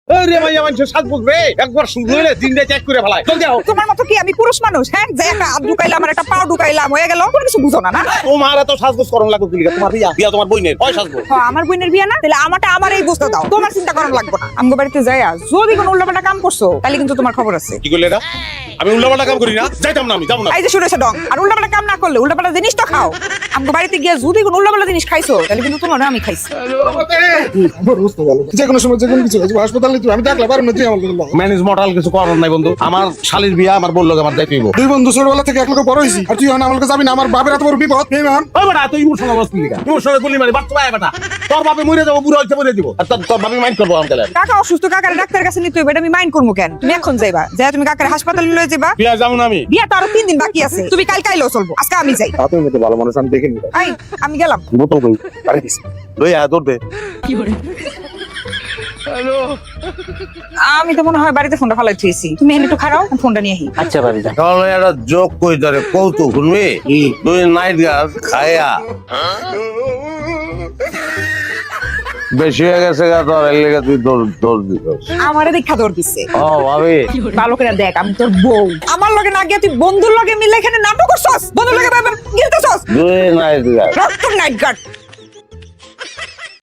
আরে ভাই আমার সাজ বুঝবে একবার শুরু হইলে দিনটা চেক করে ফেলায় চল যাও। তোমার মতো কি আমি পুরুষ মানুষ? হ্যাঁ, যে একটা হাত ঢুকাইলাম আর একটা পা ঢুকাইলাম হয়ে গেল, কোনো কিছু বুঝো না না? তোমার এত সাজগোজ করন লাগবে কি? তোমার বিয়া তোমার বইনের কয় সাজগো? হ্যাঁ, আমার বোনের বিয়ে না, তাহলে আমারটা আমারই বুঝতে দাও, তোমার চিন্তা করার লাগবে না। আমগো বাড়িতে যাইয়া যদি কোনো উল্টাপাল্টা কাম করছো তাহলে কিন্তু তোমার খবর আছে। কি করলে এটা? আমি উল্টাপাল্টা কাম করি না, যাইতাম না, আমি যাবো না। এই যে শুনেছে ডং, আর উল্টাপাল্টা কাম না করলে উল্টাপাল্টা জিনিস তো খাও। আমগো বাড়িতে গিয়া যদি কোনো উল্টাপাল্টা জিনিস খাইছো তাহলে কিন্তু তোমার আমি খাইছি। বুঝতে পারলো যে কোনো সময় যে কোনো কিছু হয়েছে হাসপাতালে তুই আমি ডাকলে পারবো না তুই আমার লোক ম্যানেজ মডাল কিছু করার নাই বন্ধু। আমার শালির বিয়া আমার বললো আমার যাইতেই হইব। দুই বন্ধু ছোটবেলা থেকে এক লোক বড় হয়েছি আর তুই আমার লোক যাবি না। আমার বাপের এত বড় বিপদ এই মান ওই বেটা তুই ইমোশনাল অবস্থা লিখা ইমোশনাল বললি মানে বাচ্চা ভাই বেটা তোর বাপে মরে যাবো, বুড়ো হইতে মরে দিব, আর তোর বাপে মাইন্ড করবো আমি তাহলে। কাকা অসুস্থ, কাকার ডাক্তারের কাছে নিতে হইবে, এটা আমি মাইন্ড করবো কেন? তুমি এখন যাইবা, যাই তুমি কাকার হাসপাতালে লয়ে যাবা। বিয়া যাবো না আমি। বিয়া তো আরো 3 দিন বাকি আছে, তুমি কাল কাইলেও চলবো, আজকে আমি যাই। আপনি মতো ভালো মানুষ আমি দেখিনি আই আমি গেলাম। বোতল কই আরে দিস লই আয় দৌড়বে। আমি তো মনে হয় বাড়িতে ফোনটা ফালাই থুইছি, তুমি এখানে একটু খারাও, আমি ফোনটা নিয়ে আহি। আচ্ছা ভাবি যান। তাহলে একটা যোগ কই ধরে কৌতুক শুনবি? তুই নাইট গার্ড খায়া বেশি হয়ে গেছে গা তোর, এর লেগে তুই দৌড় দিছিস। আমারে দেখা দৌড় দিচ্ছে। ও ভাবি ভালো করে দেখ, আমি তোর বউ। আমার লগে না গিয়ে তুই বন্ধুর লগে মিলে এখানে নাটক করছস, বন্ধুর লগে গিলতেছস। তুই নাইট গার্ড রক্ত নাইট গার্ড।